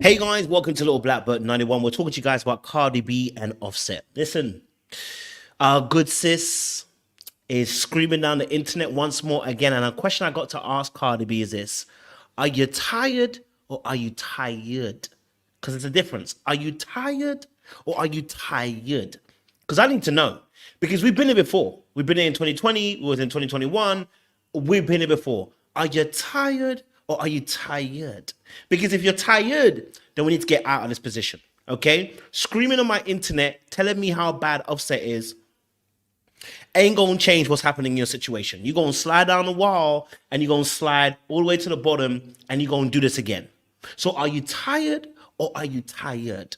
Hey guys, welcome to Little Blackbird 91. We're talking to you guys about Cardi B and Offset. Listen, our good sis is screaming down the internet once more again. And a question I got to ask Cardi B is this: are you tired or are you tired? Because there's a difference. Are you tired or are you tired? Because I need to know. Because we've been here before. We've been here in 2020. We was in 2021. We've been here before. Are you tired or are you tired? Because if you're tired, then we need to get out of this position, okay? Screaming on my internet, telling me how bad Offset is, ain't gonna change what's happening in your situation. You're gonna slide down the wall and you're gonna slide all the way to the bottom and you're gonna do this again. So are you tired or are you tired?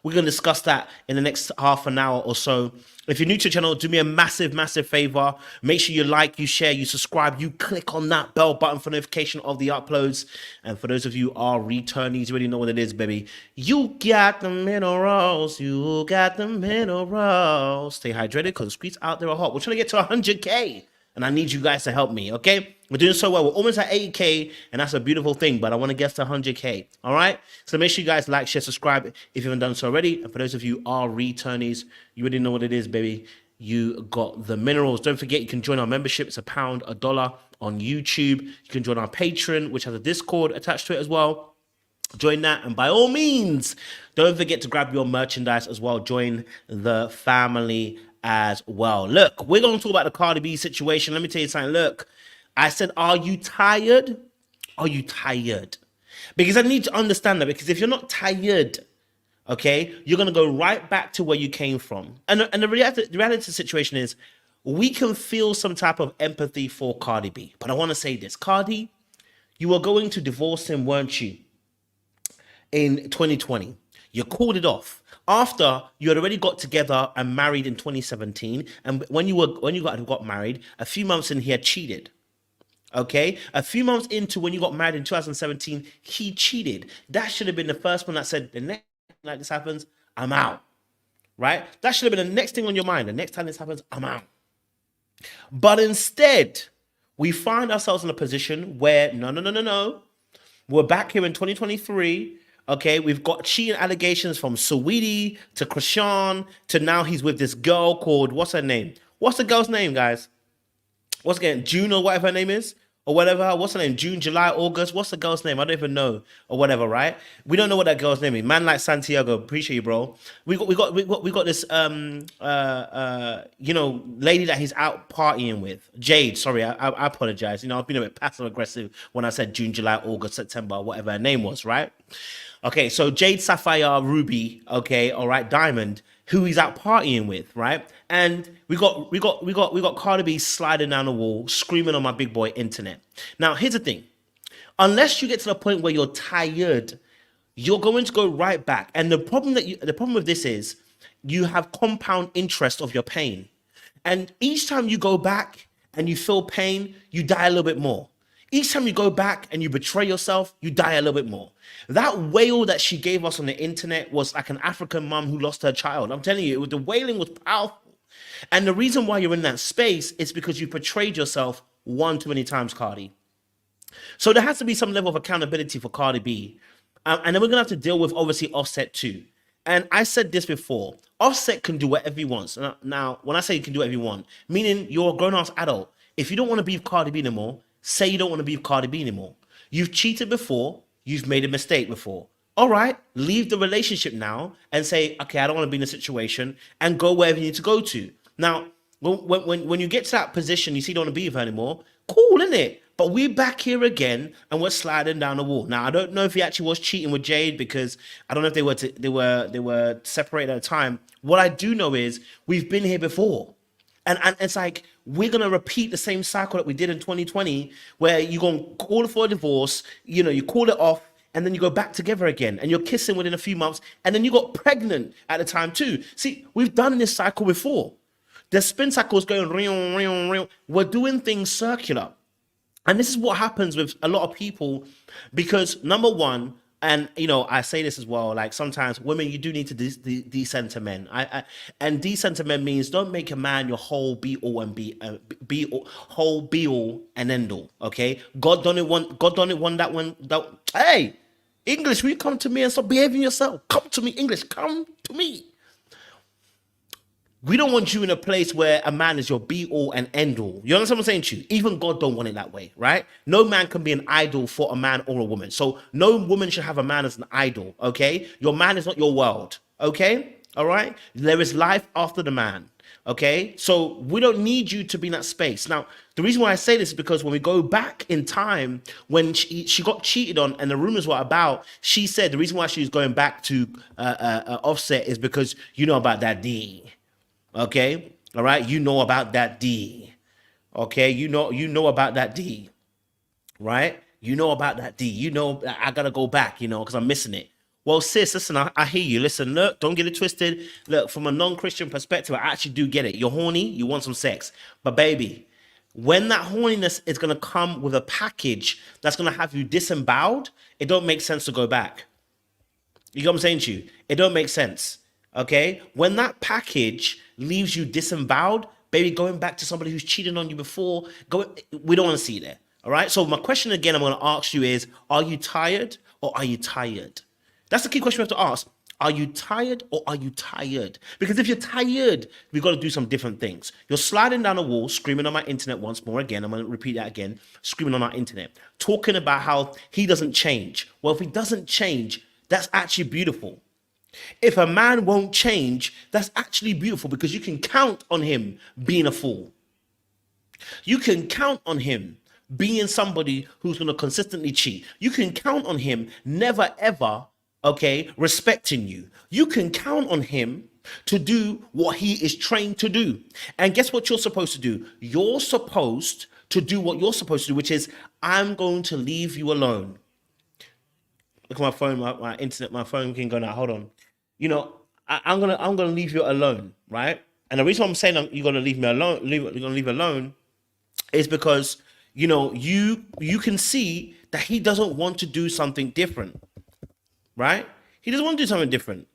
We're going to discuss that in the next half an hour or so. If you're new to the channel, do me a massive, massive favor. Make sure you like, you share, you subscribe, you click on that bell button for notification of the uploads. And for those of you who are returnees, you already know what it is, baby. You got the minerals. You got the minerals. Stay hydrated because the streets out there are hot. We're trying to get to 100K. And I need you guys to help me, okay? We're doing so well. We're almost at 80K, and that's a beautiful thing, but I want to get to 100K, all right? So make sure you guys like, share, subscribe if you haven't done so already. And for those of you who are returnees, you already know what it is, baby. You got the minerals. Don't forget, you can join our membership. It's £1, $1 on YouTube. You can join our Patreon, which has a Discord attached to it as well. Join that, and by all means, don't forget to grab your merchandise as well. Join the family as well. Look, we're going to talk about the Cardi B situation. Let me tell you something. Look, I said, are you tired? Are you tired? Because I need to understand that, because if you're not tired, okay, you're going to go right back to where you came from. And the reality of the situation is we can feel some type of empathy for Cardi B. But I want to say this. Cardi, you were going to divorce him, weren't you, in 2020? You called it off after you had already got together and married in 2017. And when you got married, a few months in, he had cheated. Okay, a few months into when you got married in 2017, he cheated. That should have been the first one that said, the next time like this happens, I'm out. Right? That should have been the next thing on your mind. The next time this happens, I'm out. But instead, we find ourselves in a position where no. We're back here in 2023. Okay, we've got cheating allegations from Saweetie to Krishan to now he's with this girl called, what's her name? What's the girl's name, guys? What's again? June or whatever her name is? Or whatever. What's her name? June, July, August. What's the girl's name? I don't even know. Or whatever, right? We don't know what that girl's name is. Man like Santiago, appreciate you, bro. We got this lady that he's out partying with. Jade, sorry, I apologize. I've been a bit passive aggressive when I said June, July, August, September, whatever her name was, right? Okay, so Jade, Sapphire, Ruby, okay, all right, Diamond, who he's out partying with, right? And we got Cardi B sliding down the wall, screaming on my big boy internet. Now, here's the thing. Unless you get to the point where you're tired, you're going to go right back. And the problem with this is you have compound interest of your pain. And each time you go back and you feel pain, you die a little bit more. Each time you go back and you betray yourself, you die a little bit more. That wail that she gave us on the internet was like an African mom who lost her child. I'm telling you, the wailing was powerful. And the reason why you're in that space is because you betrayed yourself one too many times, Cardi. So there has to be some level of accountability for Cardi B. And then we're going to have to deal with, obviously, Offset too. And I said this before, Offset can do whatever he wants. Now, when I say you can do whatever you want, meaning you're a grown-ass adult. If you don't want to be with Cardi B anymore, say you don't want to be with Cardi B anymore. You've cheated before, you've made a mistake before. All right, leave the relationship now and say, okay, I don't want to be in a situation, and go wherever you need to go to. Now, when you get to that position, you see you don't want to be with her anymore, cool, isn't it? But we're back here again and we're sliding down the wall. Now, I don't know if he actually was cheating with Jade, because I don't know if they were separated at the time. What I do know is we've been here before. And it's like, we're going to repeat the same cycle that we did in 2020, where you're going to call for a divorce, you call it off, and then you go back together again, and you're kissing within a few months, and then you got pregnant at the time too. See, we've done this cycle before. The spin cycle is going real, real, real. We're doing things circular. And this is what happens with a lot of people, because number one, and I say this as well, like sometimes women, you do need to decenter men. And decenter men means don't make a man your whole be all and whole be all and end all. Okay, God don't want that one. Hey, English, will you come to me and stop behaving yourself? Come to me, English, come to me. We don't want you in a place where a man is your be all and end all. You understand what I'm saying to you? Even God don't want it that way, right? No man can be an idol for a man or a woman. So no woman should have a man as an idol, okay? Your man is not your world, okay? All right? There is life after the man, okay? So we don't need you to be in that space. Now, the reason why I say this is because when we go back in time, when she got cheated on and the rumors were about, she said the reason why she was going back to Offset is because you know about that D. Okay, all right, you know about that D. Okay, you know about that D, right? You know about that D. You know I gotta go back, because I'm missing it. Well, sis, listen, I hear you. Listen, look, don't get it twisted. Look, from a non-Christian perspective, I actually do get it. You're horny, you want some sex, but baby, when that horniness is gonna come with a package that's gonna have you disemboweled, it don't make sense to go back. You know what I'm saying to you? It don't make sense. Okay, when that package leaves you disemboweled, baby, going back to somebody who's cheated on you before, we don't want to see that. All right. So my question again, I'm going to ask you is: are you tired or are you tired? That's the key question we have to ask. Are you tired or are you tired? Because if you're tired, we've got to do some different things. You're sliding down a wall, screaming on my internet once more again. I'm going to repeat that again. Screaming on our internet, talking about how he doesn't change. Well, if he doesn't change, that's actually beautiful. If a man won't change, that's actually beautiful, because you can count on him being a fool. You can count on him being somebody who's going to consistently cheat. You can count on him never ever, respecting you. You can count on him to do what he is trained to do. And guess what you're supposed to do? You're supposed to do what you're supposed to do, which is, I'm going to leave you alone. Look at my phone, my internet, my phone can go now. Hold on. I'm gonna leave you alone, right? And the reason why I'm saying you're gonna leave me alone, you're gonna leave alone, is because you can see that he doesn't want to do something different, right? He doesn't want to do something different,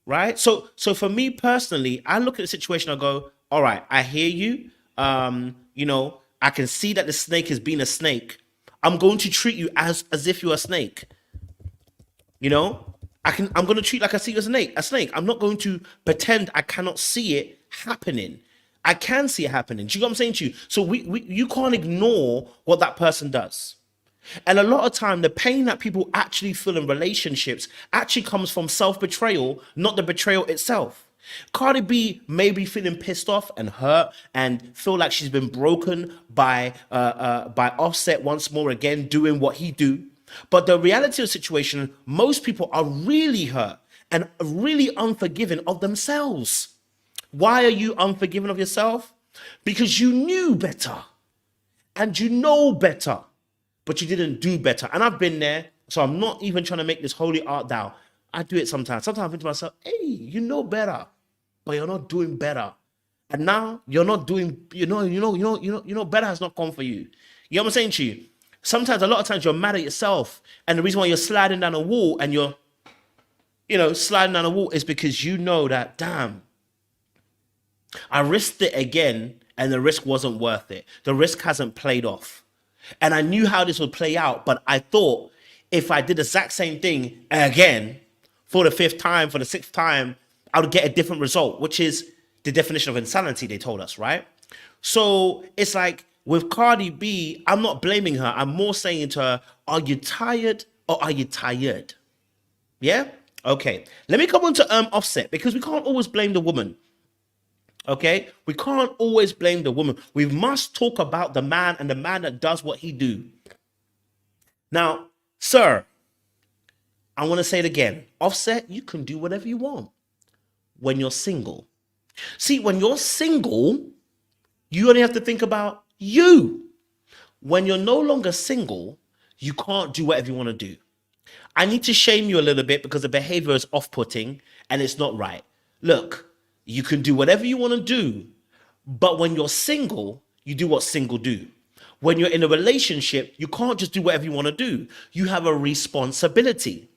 right? So for me personally, I look at the situation, I go, all right, I hear you. I can see that the snake is being a snake. I'm going to treat you as if you're a snake. I'm going to treat like I see you as a snake. I'm not going to pretend I cannot see it happening. I can see it happening. Do you know what I'm saying to you? So you can't ignore what that person does. And a lot of time, the pain that people actually feel in relationships actually comes from self-betrayal, not the betrayal itself. Cardi B may be feeling pissed off and hurt and feel like she's been broken by Offset once more again, doing what he do. But the reality of the situation, most people are really hurt and really unforgiving of themselves. Why are you unforgiving of yourself? Because you knew better and you know better, but you didn't do better. And I've been there, so I'm not even trying to make this holy art thou. I do it sometimes. Sometimes I think to myself, hey, you know better, but you're not doing better. And now you're not doing, better has not come for you. You know what I'm saying to you? Sometimes, a lot of times, you're mad at yourself. And the reason why you're sliding down a wall and you're, sliding down a wall is because you know that, damn, I risked it again and the risk wasn't worth it. The risk hasn't played off. And I knew how this would play out, but I thought if I did the exact same thing again for the fifth time, for the sixth time, I would get a different result, which is the definition of insanity, they told us, right? So it's like, with Cardi B, I'm not blaming her. I'm more saying to her, are you tired or are you tired? Yeah? Okay. Let me come on to Offset, because we can't always blame the woman. Okay? We can't always blame the woman. We must talk about the man, and the man that does what he do. Now, sir, I want to say it again. Offset, you can do whatever you want when you're single. See, when you're single, you only have to think about you. When you're no longer single, you can't do whatever you want to do. I need to shame you a little bit because the behavior is off-putting and it's not right. Look, you can do whatever you want to do, but when you're single, you do what single do. When you're in a relationship, you can't just do whatever you want to do. You have a responsibility.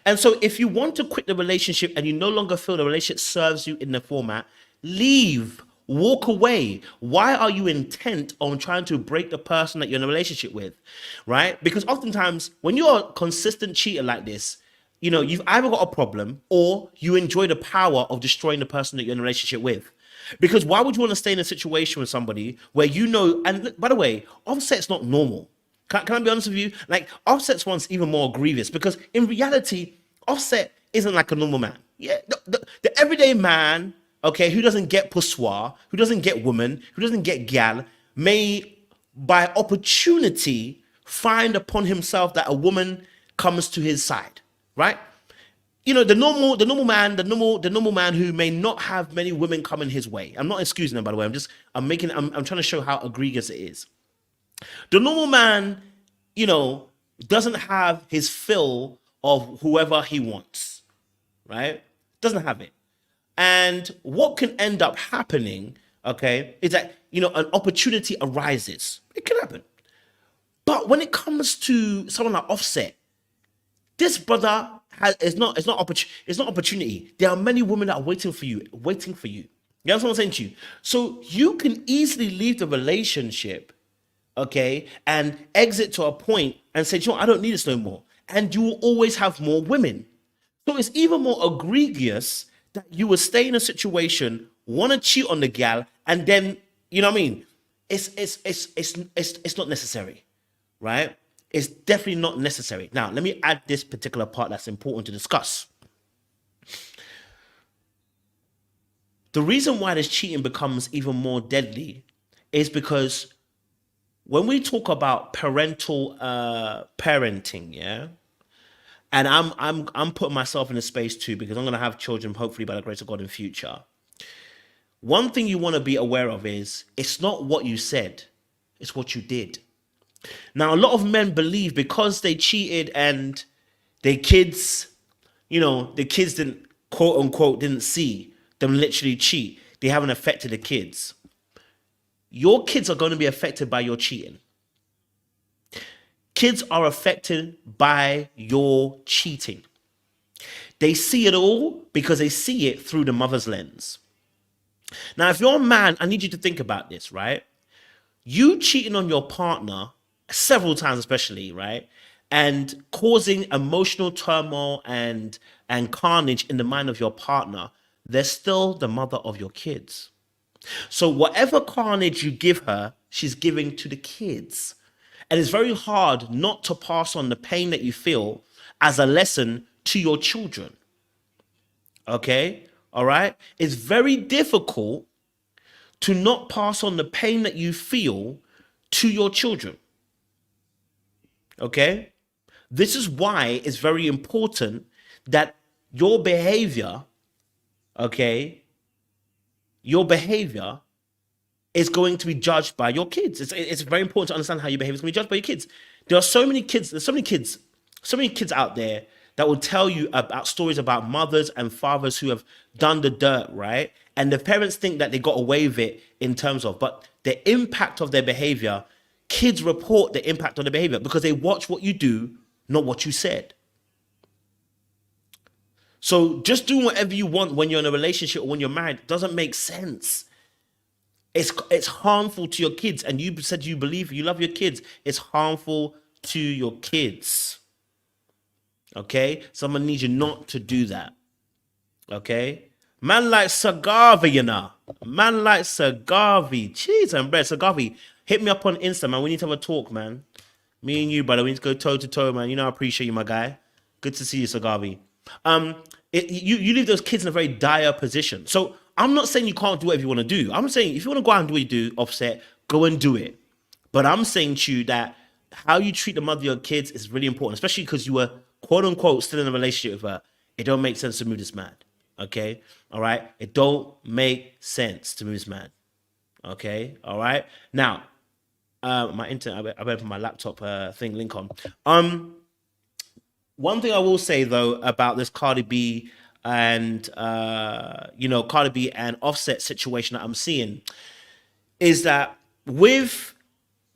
And so if you want to quit the relationship and you no longer feel the relationship serves you in the format, leave. Walk away. Why are you intent on trying to break the person that you're in a relationship with, right? Because oftentimes when you're a consistent cheater like this, you know, you've either got a problem or you enjoy the power of destroying the person that you're in a relationship with. Because why would you want to stay in a situation with somebody where you know, and by the way, Offset's not normal. Can I be honest with you? Like, Offset's one's even more grievous because in reality, Offset isn't like a normal man. Yeah, the everyday man, okay, who doesn't get poussoir, who doesn't get woman, who doesn't get gal, may by opportunity find upon himself that a woman comes to his side, right? You know, the normal man who may not have many women coming his way. I'm not excusing him, by the way. I'm trying to show how egregious it is. The normal man, you know, doesn't have his fill of whoever he wants, right? Doesn't have it. And what can end up happening, okay, is that, you know, an opportunity arises. It can happen. But when it comes to someone like Offset, this brother it's not opportunity. There are many women that are waiting for you. You know what I'm saying to you? So you can easily leave the relationship, okay, and exit to a point and say, you know, I don't need this no more. And you will always have more women. So it's even more egregious that you will stay in a situation, want to cheat on the gal, and then, you know what I mean? It's not necessary, right? It's definitely not necessary. Now, let me add this particular part that's important to discuss. The reason why this cheating becomes even more deadly is because when we talk about parental parenting, yeah, and I'm putting myself in a space too because I'm gonna have children, hopefully by the grace of God, in future. One thing you want to be aware of is it's not what you said, it's what you did. Now, a lot of men believe because they cheated and their kids, you know, the kids didn't, quote unquote, didn't see them literally cheat. They haven't affected the kids. Your kids are going to be affected by your cheating. Kids are affected by your cheating. They see it all because they see it through the mother's lens. Now, if you're a man, I need you to think about this, right? You cheating on your partner several times, especially, right? And causing emotional turmoil and carnage in the mind of your partner, they're still the mother of your kids. So whatever carnage you give her, she's giving to the kids. And it's very hard not to pass on the pain that you feel as a lesson to your children. Okay? All right? It's very difficult to not pass on the pain that you feel to your children. Okay? This is why it's very important that your behavior, okay, your behavior is going to be judged by your kids. It's very important to understand how your behavior is going to be judged by your kids. There's so many kids out there that will tell you about stories about mothers and fathers who have done the dirt, right? And the parents think that they got away with it in terms of, but the impact of their behavior, kids report the impact on their behavior because they watch what you do, not what you said. So just doing whatever you want when you're in a relationship or when you're married doesn't make sense. It's harmful to your kids. And you said you believe you love your kids. It's harmful to your kids. Okay? Someone needs you not to do that. Okay? Man like Sagavi, you know. Man like Sagavi. Cheese and bread. Sagavi, Hit me up on Insta, man. We need to have a talk, man. Me and you, brother. We need to go toe to toe, man. You know I appreciate you, my guy. Good to see you, Sagavi. You leave those kids in a very dire position. So I'm not saying you can't do whatever you want to do. I'm saying if you want to go out and do what you do, Offset, go and do it. But I'm saying to you that how you treat the mother of your kids is really important, especially because you were quote unquote still in a relationship with her. It don't make sense to move this man. Okay, all right. It don't make sense to move this man. Okay, all right. Now, my internet. I better put my laptop thing link on. One thing I will say though about this Cardi B and Cardi B and Offset situation that I'm seeing is that with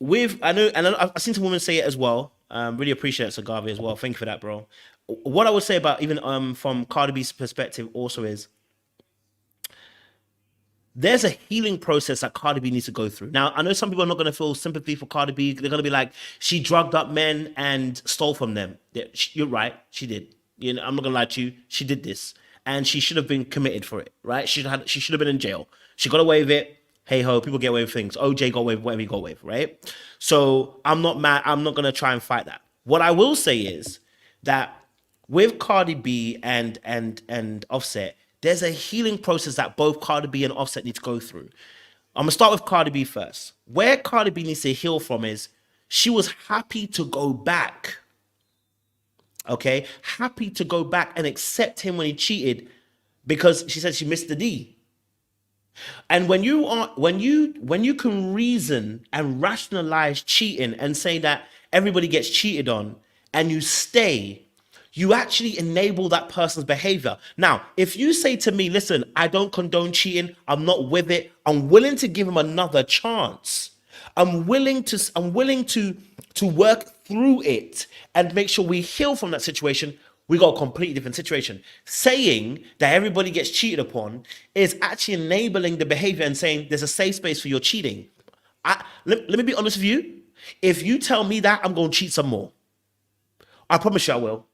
I know, and I've seen some women say it as well. Really appreciate it, Sagavi, as well. Thank you for that, bro. What I would say about even from Cardi B's perspective also is there's a healing process that Cardi B needs to go through. Now, I know some people are not going to feel sympathy for Cardi B. They're going to be like, she drugged up men and stole from them. Yeah, you're right. She did. You know, I'm not going to lie to you. She did this. And she should have been committed for it, right? She should have been in jail. She got away with it. Hey ho, people get away with things. OJ got away with whatever he got away with, right? So I'm not mad. I'm not going to try and fight that. What I will say is that with Cardi B and Offset, there's a healing process that both Cardi B and Offset need to go through. I'm going to start with Cardi B first. Where Cardi B needs to heal from is she was happy to go back. Okay? Happy to go back and accept him when he cheated because she said she missed the D. And when you can reason and rationalize cheating and say that everybody gets cheated on and you stay, you actually enable that person's behavior. Now, if you say to me, listen, I don't condone cheating, I'm not with it, I'm willing to give him another chance. I'm willing to work through it and make sure we heal from that situation. We got a completely different situation. Saying that everybody gets cheated upon is actually enabling the behavior and saying there's a safe space for your cheating. Let me be honest with you. If you tell me that, I'm going to cheat some more. I promise you I will.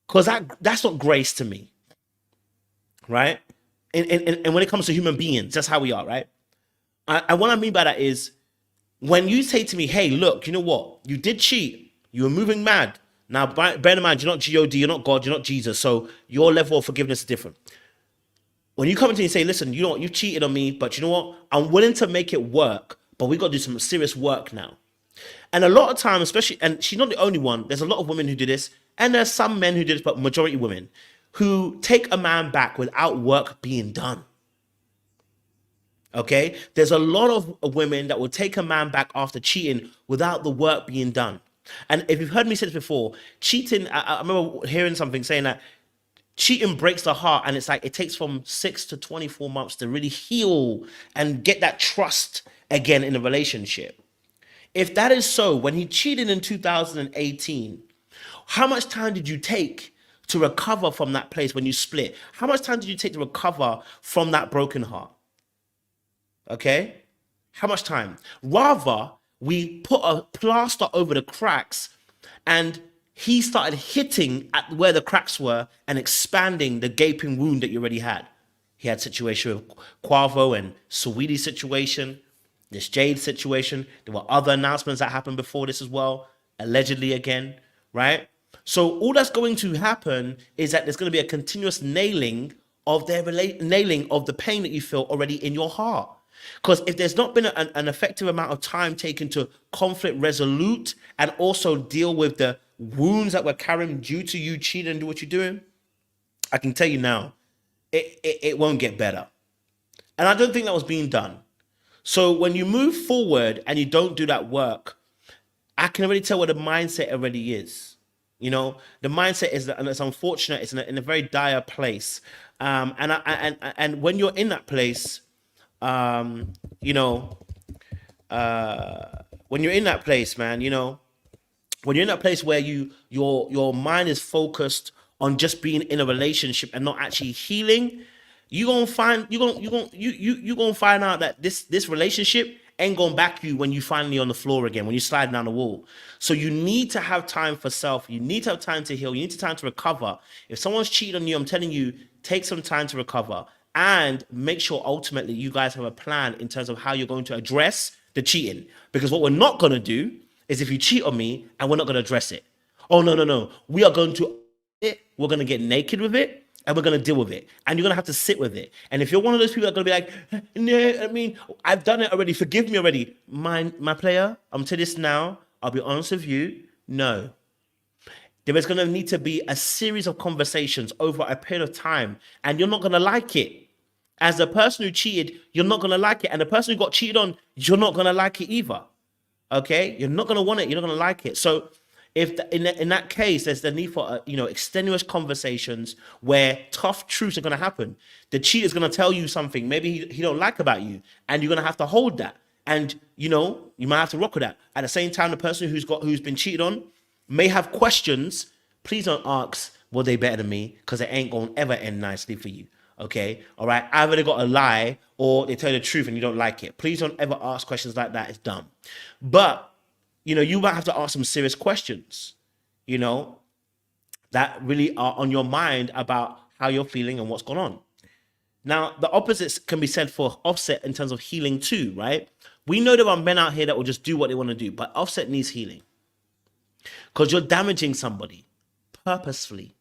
Because that's not grace to me, right? And when it comes to human beings, that's how we are, right? And what I mean by that is when you say to me, hey, look, you know what? You did cheat. You were moving mad. Now, bear in mind, you're not God, you're not God, you're not Jesus. So your level of forgiveness is different. When you come to me and say, listen, you know what? You cheated on me, but you know what? I'm willing to make it work, but we got to do some serious work now. And a lot of time, especially, and she's not the only one, there's a lot of women who do this, and there's some men who do this, but majority women, who take a man back without work being done. Okay? There's a lot of women that will take a man back after cheating without the work being done. And if you've heard me say this before, cheating, I remember hearing something saying that cheating breaks the heart, and it's like it takes from 6 to 24 months to really heal and get that trust again in a relationship. If that is so, when he cheated in 2018, how much time did you take to recover from that place when you split? How much time did you take to recover from that broken heart? Okay? How much time? Rather, we put a plaster over the cracks and he started hitting at where the cracks were and expanding the gaping wound that you already had. He had situation with Quavo and Saweetie's situation, this Jade situation. There were other announcements that happened before this as well, allegedly again, right? So all that's going to happen is that there's going to be a continuous nailing of the pain that you feel already in your heart. Because if there's not been an effective amount of time taken to conflict resolute and also deal with the wounds that we're carrying due to you cheating and do what you're doing, I can tell you now, it won't get better. And I don't think that was being done. So when you move forward and you don't do that work, I can already tell what the mindset already is. You know, the mindset is that, and it's unfortunate, it's in a very dire place. And when you're in that place, when you're in that place, man, when you're in that place where your mind is focused on just being in a relationship and not actually healing, you're gonna find out that this relationship ain't gonna back you when you finally on the floor again, when you're sliding down the wall. So you need to have time for self. You need to have time to heal. You need time to recover. If someone's cheated on you, I'm telling you, take some time to recover and make sure ultimately you guys have a plan in terms of how you're going to address the cheating. Because what we're not going to do is if you cheat on me and we're not going to address it. Oh, no, no, no. We are going to it. We're going to get naked with it and we're going to deal with it. And you're going to have to sit with it. And if you're one of those people that are going to be like, no, I mean, I've done it already. Forgive me already. My player, I'm to this now. I'll be honest with you. No. There is going to need to be a series of conversations over a period of time. And you're not going to like it. As the person who cheated, you're not going to like it. And the person who got cheated on, you're not going to like it either. Okay? You're not going to want it. You're not going to like it. So if in that case, there's the need for, extenuous conversations where tough truths are going to happen. The cheater's going to tell you something maybe he don't like about you. And you're going to have to hold that. And, you might have to rock with that. At the same time, the person who's been cheated on may have questions. Please don't ask, were they better than me? Because it ain't going to ever end nicely for you. Okay, all right. Either they got a lie or they tell you the truth and you don't like it. Please don't ever ask questions like that. It's dumb. But you might have to ask some serious questions. That really are on your mind about how you're feeling and what's going on. Now, the opposites can be said for Offset in terms of healing too, right? We know there are men out here that will just do what they want to do, but Offset needs healing because you're damaging somebody purposefully.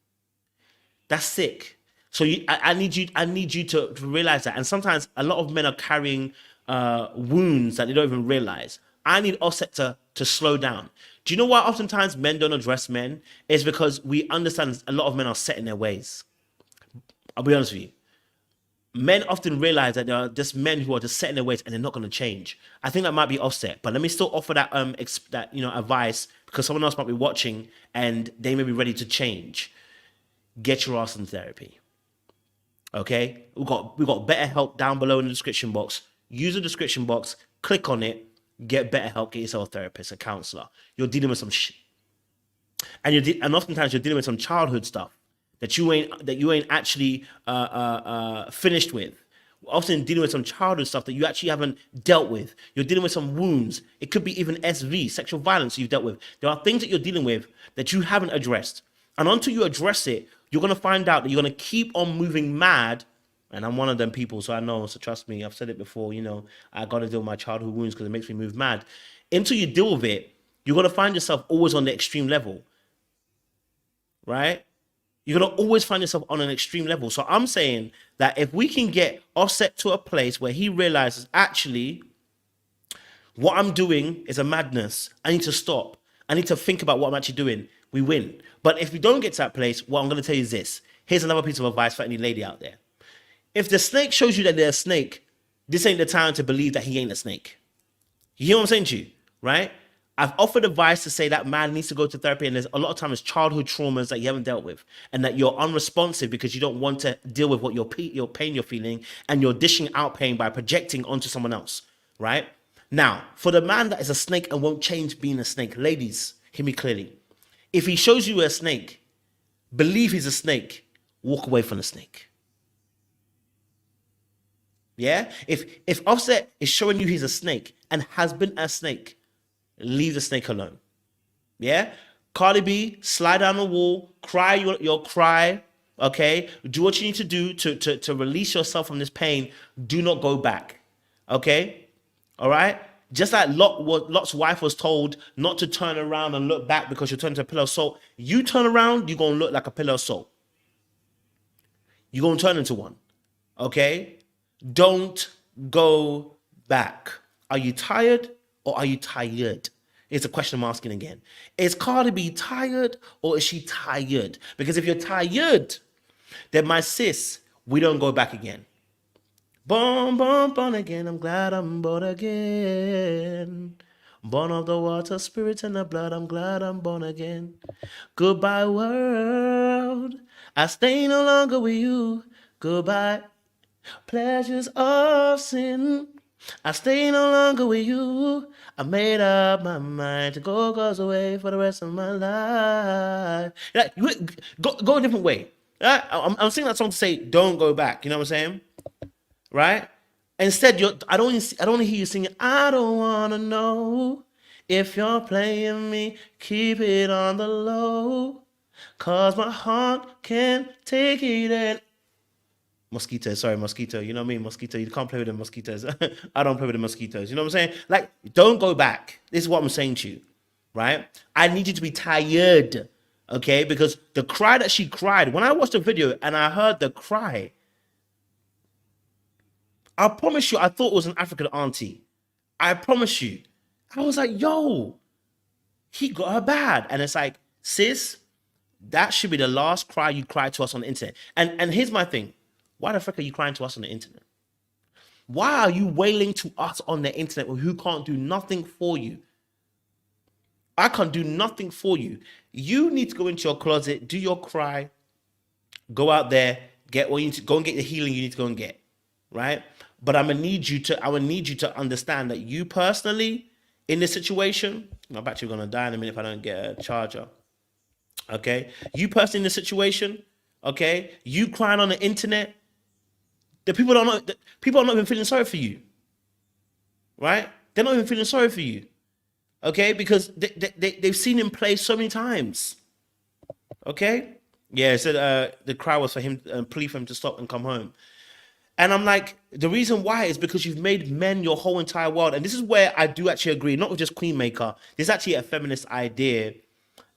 That's sick. So I need you to realize that. And sometimes a lot of men are carrying wounds that they don't even realize. I need Offset to slow down. Do you know why oftentimes men don't address men? It's because we understand a lot of men are set in their ways. I'll be honest with you. Men often realize that there are just men who are just set in their ways and they're not going to change. I think that might be Offset. But let me still offer that advice because someone else might be watching and they may be ready to change. Get your ass in therapy. Okay, we got better help down below in the description box. Use the description box, click on it, get better help, get yourself a therapist, a counselor. You're dealing with some shit, and oftentimes you're dealing with some childhood stuff that you ain't actually finished with. Often dealing with some childhood stuff that you actually haven't dealt with. You're dealing with some wounds. It could be even SV, sexual violence you've dealt with. There are things that you're dealing with that you haven't addressed, and until you address it, you're going to find out that you're going to keep on moving mad. And I'm one of them people, so I know, so trust me, I've said it before, I got to deal with my childhood wounds because it makes me move mad. Until you deal with it, you're going to find yourself always on the extreme level, right? You're going to always find yourself on an extreme level. So I'm saying that if we can get Offset to a place where he realizes, actually, what I'm doing is a madness. I need to stop. I need to think about what I'm actually doing. We win. But if we don't get to that place, what I'm going to tell you is this. Here's another piece of advice for any lady out there. If the snake shows you that they're a snake, this ain't the time to believe that he ain't a snake. You hear what I'm saying to you, right? I've offered advice to say that man needs to go to therapy, and there's a lot of times childhood traumas that you haven't dealt with, and that you're unresponsive because you don't want to deal with what your pain you're feeling, and you're dishing out pain by projecting onto someone else, right? Now, for the man that is a snake and won't change being a snake, ladies, hear me clearly. If he shows you a snake, believe he's a snake, walk away from the snake. Yeah? If Offset is showing you he's a snake and has been a snake, leave the snake alone. Yeah? Cardi B, slide down the wall, cry your cry, okay? Do what you need to do to release yourself from this pain. Do not go back, okay? All right? Just like Lot's wife was told not to turn around and look back because you're turning to a pillar of salt. You turn around, you're going to look like a pillar of salt. You're going to turn into one, okay? Don't go back. Are you tired or are you tired? It's a question I'm asking again. Is Cardi B tired or is she tired? Because if you're tired, then my sis, we don't go back again. Born again, I'm glad I'm born again. Born of the water, spirit, and the blood, I'm glad I'm born again. Goodbye, world. I stay no longer with you. Goodbye, pleasures of sin. I stay no longer with you. I made up my mind to go God's away for the rest of my life. Like, go a different way. Right? I'm singing that song to say, don't go back. You know what I'm saying? Right? Instead, I don't want to hear you singing, I don't want to know if you're playing me. Keep it on the low, 'cause my heart can't take it. Mosquito, sorry, mosquito. You know what I mean? Mosquito. You can't play with the mosquitoes. I don't play with the mosquitoes. You know what I'm saying? Like, don't go back. This is what I'm saying to you, right? I need you to be tired, okay? Because the cry that she cried, when I watched the video and I heard the cry, I promise you, I thought it was an African auntie. I promise you. I was like, yo, he got her bad. And it's like, sis, that should be the last cry you cry to us on the internet. And here's my thing. Why the frick are you crying to us on the internet? Why are you wailing to us on the internet who can't do nothing for you? I can't do nothing for you. You need to go into your closet, do your cry, go out there, get what you need to go and get the healing you need to go and get, right? But I will need you to understand that you personally in this situation, my battery's gonna die in a minute if I don't get a charger. Okay, you personally in this situation, okay, you crying on the internet. The people don't know. People are not even feeling sorry for you, right? They're not even feeling sorry for you, okay? Because they've seen him play so many times, okay? Yeah, it said the cry was for him, plea for him to stop and come home. And I'm like, the reason why is because you've made men your whole entire world. And this is where I do actually agree, not with just Queen Maker. There's actually a feminist idea,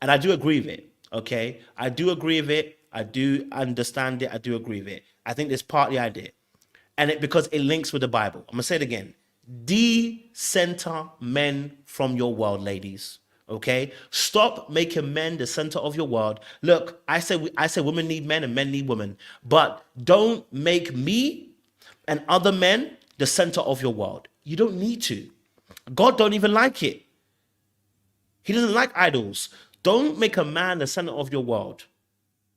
and I do agree with it, okay? I do agree with it. I do understand it. I do agree with it. I think there's part of the idea. And because it links with the Bible. I'm going to say it again. De-center men from your world, ladies. Okay? Stop making men the center of your world. Look, I say women need men and men need women. But don't make me and other men the center of your world. You don't need to. God don't even like it. He doesn't like idols. Don't make a man the center of your world.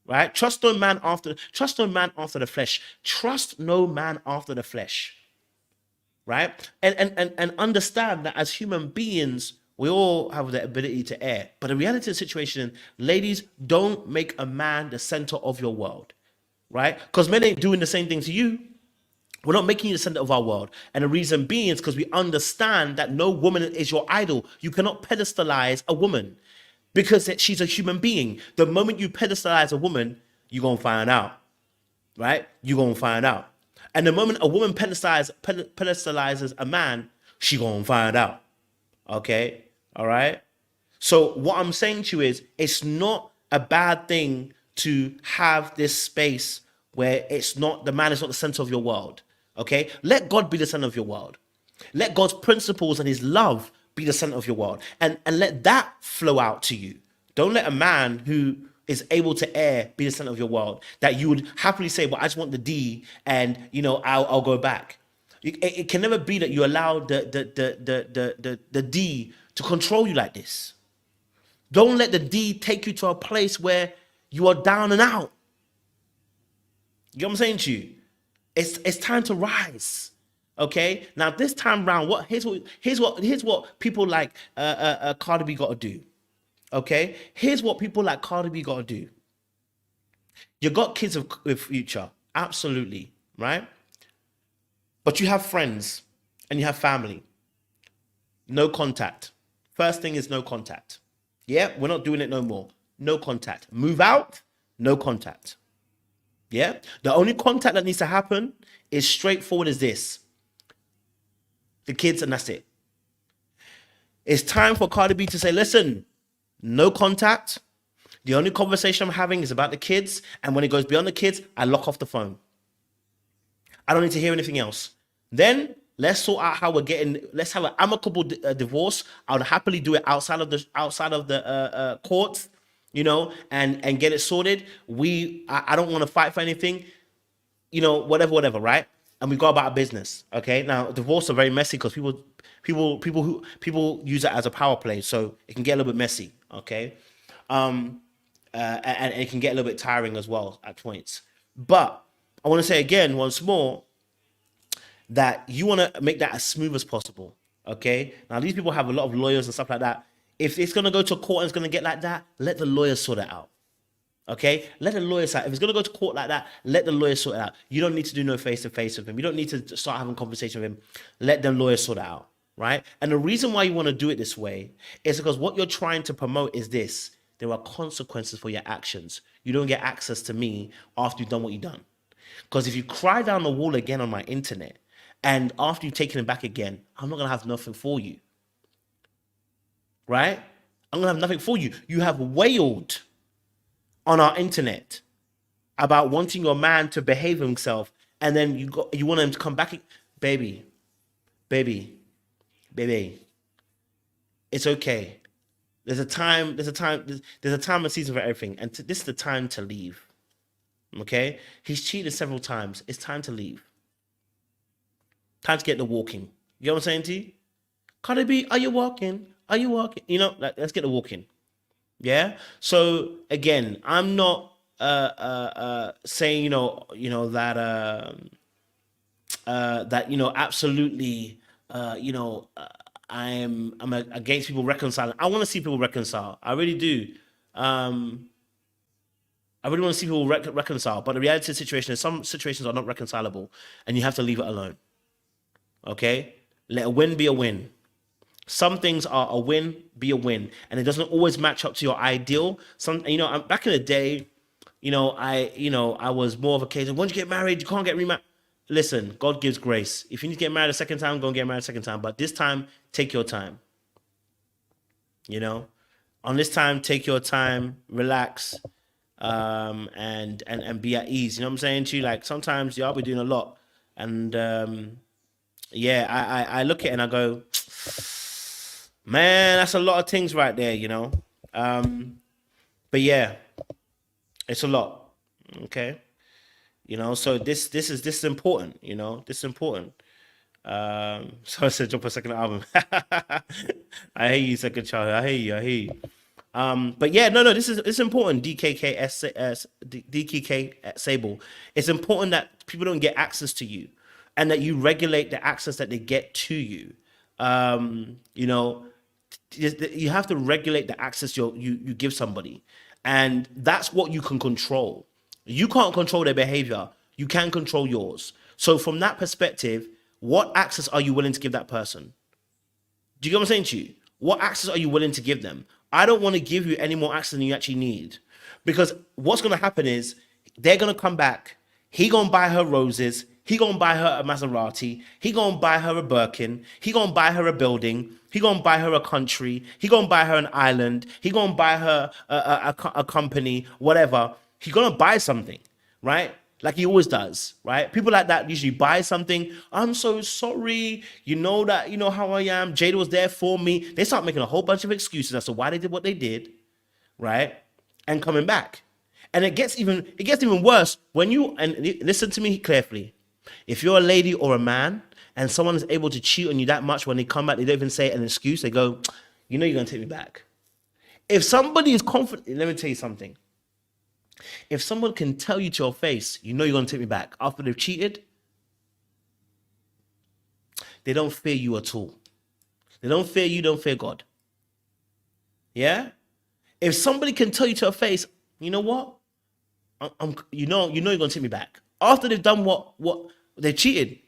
Right? Trust no man after the flesh. Trust no man after the flesh. Right? And understand that as human beings, we all have the ability to err. But the reality of the situation, ladies, don't make a man the center of your world. Right? Because men ain't doing the same thing to you. We're not making you the center of our world. And the reason being is because we understand that no woman is your idol. You cannot pedestalize a woman, because she's a human being. The moment you pedestalize a woman, you're going to find out, right? You're going to find out. And the moment a woman pedestalizes a man, she going to find out, okay? All right? So what I'm saying to you is, it's not a bad thing to have this space where the man is not the center of your world, okay? Let God be the center of your world. Let God's principles and his love be the center of your world, and let that flow out to you. Don't let a man who is able to err be the center of your world, that you would happily say, well, I just want the D, and I'll go back. It can never be that you allow the D to control you like this. Don't let the D take you to a place where you are down and out. You know what I'm saying to you? It's time to rise. Okay. Now this time round, here's what people like Cardi B got to do. Okay. Here's what people like Cardi B got to do. You got kids with future, absolutely, right? But you have friends and you have family. No contact. First thing is no contact. Yeah, we're not doing it no more. No contact. Move out. No contact. Yeah. The only contact that needs to happen is straightforward as this. The kids, and that's it. It's time for Cardi B to say, listen, no contact. The only conversation I'm having is about the kids. And when it goes beyond the kids, I lock off the phone. I don't need to hear anything else. Then let's sort out how let's have an amicable divorce. I would happily do it outside of the courts, and get it sorted. I don't want to fight for anything, whatever, right? And we go about our business. Okay. Now, divorce are very messy because people use it as a power play, so it can get a little bit messy. Okay, and it can get a little bit tiring as well at points. But I want to say again, once more, that you want to make that as smooth as possible. Okay. Now, these people have a lot of lawyers and stuff like that. If it's going to go to court and it's going to get like that, let the lawyers sort it out. Okay, let the lawyer side. If it's gonna go to court like that, let the lawyer sort it out. You don't need to do no face-to-face with him. You don't need to start having a conversation with him. Let the lawyer sort it out, right? And the reason why you want to do it this way is because what you're trying to promote is this: there are consequences for your actions. You don't get access to me after you've done what you've done. Because if you cry down the wall again on my internet, and after you've taken it back again, I'm not going to have nothing for you. Right? I'm going to have nothing for you. You have wailed on our internet about wanting your man to behave himself, and then you want him to come back. Baby, baby, baby, it's okay. There's a time and season for everything, and this is the time to leave. Okay? He's cheated several times. It's time to leave. Time to get the walking. You know what I'm saying to you? Cardi B, are you walking? Are you walking? You know, like, let's get the walking. Yeah. So again, I'm not saying that absolutely I'm against people reconciling. I want to see people reconcile. I really do. I really want to see people reconcile. But the reality of the situation is some situations are not reconcilable, and you have to leave it alone. Okay? Let a win be a win. Some things are a win, be a win, and it doesn't always match up to your ideal. Back in the day, I was more of a case of once you get married, you can't get remarried. Listen, God gives grace. If you need to get married a second time, go and get married a second time. But this time, take your time. On this time, take your time, relax, and be at ease. You know what I'm saying to you? Like sometimes y'all be doing a lot, and I look at it and I go, man, that's a lot of things right there, But yeah, it's a lot. Okay. So this is important, this is important. So I said drop a second album. I hear you, second child. I hear you. But yeah, no, it's important. DKK Sable. It's important that people don't get access to you, and that you regulate the access that they get to you. You have to regulate the access you give somebody, and that's what you can control. You can't control their behavior. You can control yours. So from that perspective, what access are you willing to give that person? Do you get what I'm saying to you? What access are you willing to give them? I don't want to give you any more access than you actually need, because what's going to happen is they're going to come back. He going to buy her roses. He going to buy her a Maserati. He going to buy her a Birkin. He going to buy her a building. He going to buy her a country. He going to buy her an island. He going to buy her a company, whatever. He's going to buy something, right? Like he always does, right? People like that usually buy something. I'm so sorry. You know how I am. Jada was there for me. They start making a whole bunch of excuses as to why they did what they did, right? And coming back. And it gets even worse when listen to me carefully. If you're a lady or a man and someone is able to cheat on you that much, when they come back, they don't even say an excuse. They go, you're going to take me back. If somebody is confident, let me tell you something. If someone can tell you to your face, you're going to take me back after they've cheated, they don't fear you at all. They don't fear you, don't fear God. Yeah? If somebody can tell you to your face, you know what? You're going to take me back. After they've done what they cheated,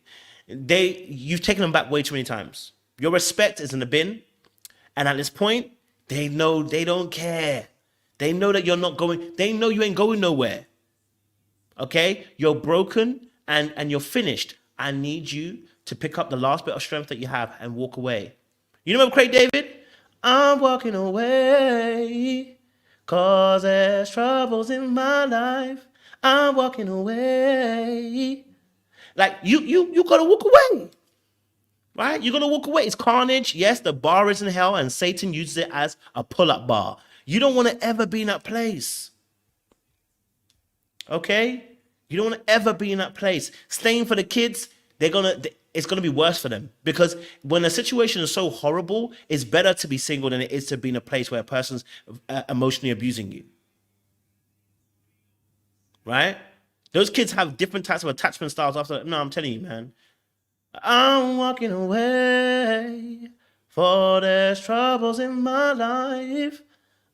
you've taken them back way too many times. Your respect is in the bin. And at this point, they know they don't care. They know that you're not going, they know you ain't going nowhere. Okay? You're broken and you're finished. I need you to pick up the last bit of strength that you have and walk away. You remember Craig David? I'm walking away 'cause there's troubles in my life. I'm walking away. Like you gotta walk away. Right? You're gonna walk away. It's carnage. Yes, the bar is in hell, and Satan uses it as a pull-up bar. You don't want to ever be in that place. Okay? You don't want to ever be in that place. Staying for the kids, it's gonna be worse for them, because when a situation is so horrible, it's better to be single than it is to be in a place where a person's emotionally abusing you. Right? Those kids have different types of attachment styles after. No, I'm telling you, man. I'm walking away, for there's troubles in my life.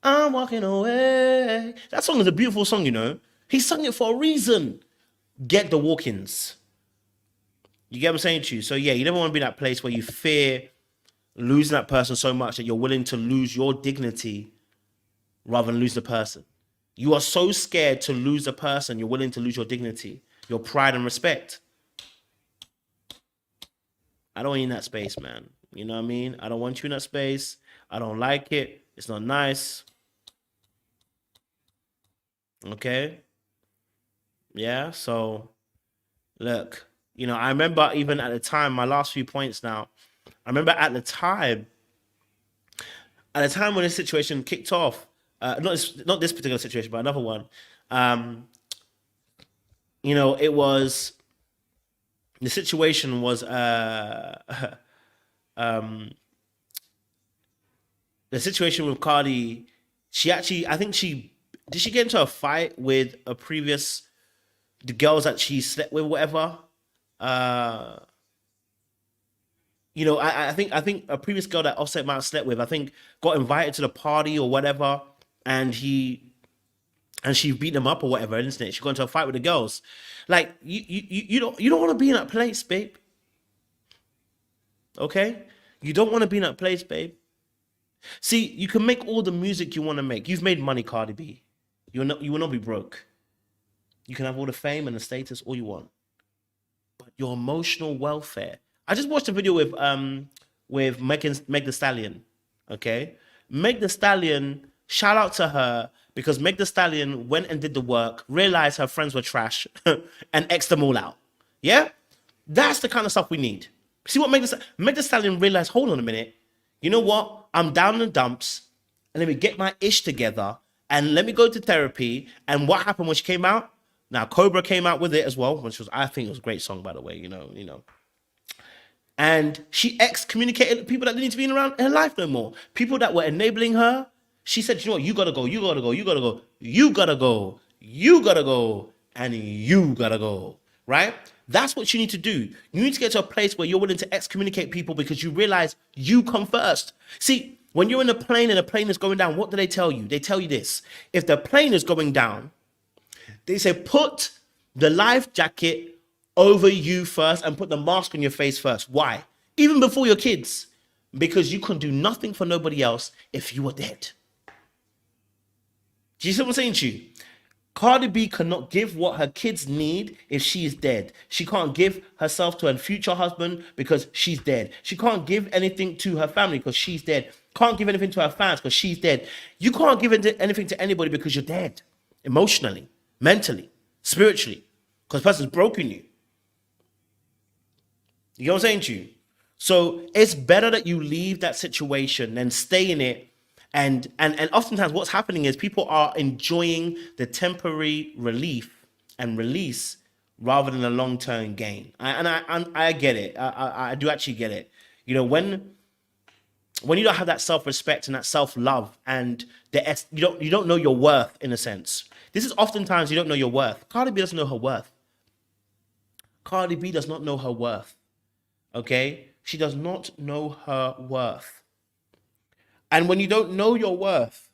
I'm walking away. That song is a beautiful song, He sung it for a reason. Get the walk-ins. You get what I'm saying to you? So yeah, you never want to be in that place where you fear losing that person so much that you're willing to lose your dignity rather than lose the person. You are so scared to lose the person, you're willing to lose your dignity. your pride and respect. I don't want you in that space, man. You know what I mean? I don't want you in that space. I don't like it. It's not nice. Okay? Yeah, so look, I remember even at the time, my last few points now, I remember at the time when this situation kicked off, not this particular situation, but another one, it was, the situation was, the situation with Cardi, did she get into a fight with the girls that she slept with, whatever? I think a previous girl that Offset might have slept with, I think, got invited to the party or whatever, and she beat them up or whatever, isn't it? She got into a fight with the girls. Like, you don't want to be in that place, babe. Okay? You don't want to be in that place, babe. See, you can make all the music you want to make. You've made money, Cardi B. You will not be broke. You can have all the fame and the status, all you want. But your emotional welfare. I just watched a video with Meg Thee Stallion. Okay? Meg Thee Stallion, shout out to her, because Meg Thee Stallion went and did the work, realized her friends were trash, and X'd them all out. Yeah? That's the kind of stuff we need. See what Meg Thee Stallion realized, hold on a minute. You know what? I'm down in the dumps, and let me get my ish together, and let me go to therapy. And what happened when she came out? Now, Cobra came out with it as well, which was, I think it was a great song, by the way, And she excommunicated people that didn't need to be around her life no more. People that were enabling her. She said, you know what, you gotta go, you gotta go, you gotta go, you gotta go, you gotta go, and you gotta go, right? That's what you need to do. You need to get to a place where you're willing to excommunicate people because you realize you come first. See, when you're in a plane and the plane is going down, what do they tell you? They tell you this. If the plane is going down, they say, put the life jacket over you first and put the mask on your face first. Why? Even before your kids. Because you can do nothing for nobody else if you are dead. Do you see what I'm saying to you? Cardi B cannot give what her kids need if she is dead. She can't give herself to her future husband because she's dead. She can't give anything to her family because she's dead. Can't give anything to her fans because she's dead. You can't give anything to anybody because you're dead. Emotionally, mentally, spiritually. Because the person's broken you. You know what I'm saying to you? So it's better that you leave that situation than stay in it. And oftentimes what's happening is people are enjoying the temporary relief and release rather than a long-term gain. I get it. I do actually get it. When you don't have that self-respect and that self-love and you don't know your worth, in a sense. This is oftentimes you don't know your worth. Cardi B doesn't know her worth. Cardi B does not know her worth. Okay? She does not know her worth. And when you don't know your worth,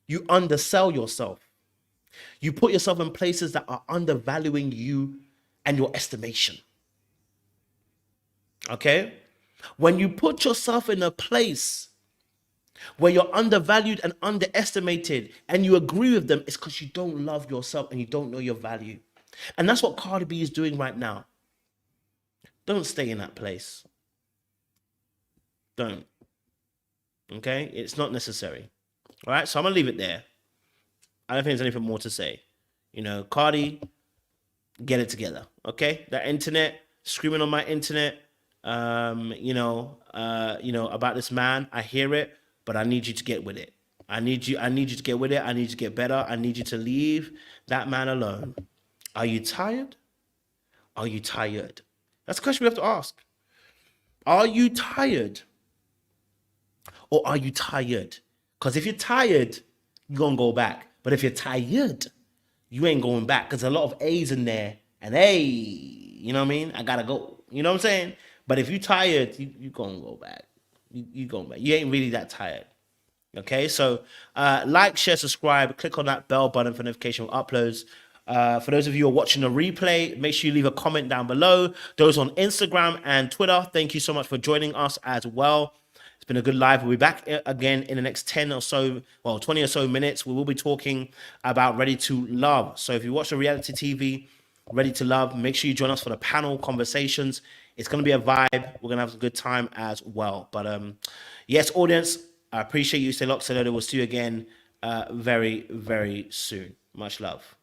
you undersell yourself. You put yourself in places that are undervaluing you and your estimation. Okay? When you put yourself in a place where you're undervalued and underestimated and you agree with them, it's because you don't love yourself and you don't know your value. And that's what Cardi B is doing right now. Don't stay in that place. Don't. Okay? It's not necessary. All right? So I'm going to leave it there. I don't think there's anything more to say. Cardi, get it together. Okay? That internet, screaming on my internet, about this man, I hear it, but I need you to get with it. I need you to get with it. I need you to get better. I need you to leave that man alone. Are you tired? Are you tired? That's a question we have to ask. Are you tired? Or are you tired? Because if you're tired, you're going to go back. But if you're tired, you ain't going back. Because there's a lot of A's in there. And hey, you know what I mean? I got to go. You know what I'm saying? But if you're tired, you're going to go back. You going back. You ain't really that tired. Okay? So like, share, subscribe. Click on that bell button for notification of uploads. For those of you who are watching the replay, make sure you leave a comment down below. Those on Instagram and Twitter, thank you so much for joining us as well. It's been a good live. We'll be back again in the next 20 or so minutes. We will be talking about Ready to Love. So if you watch the reality TV, Ready to Love. Make sure you join us for the panel conversations. It's going to be a vibe. We're going to have a good time as well. But yes, audience, I appreciate you. Stay locked. We'll see you again very, very soon. Much love.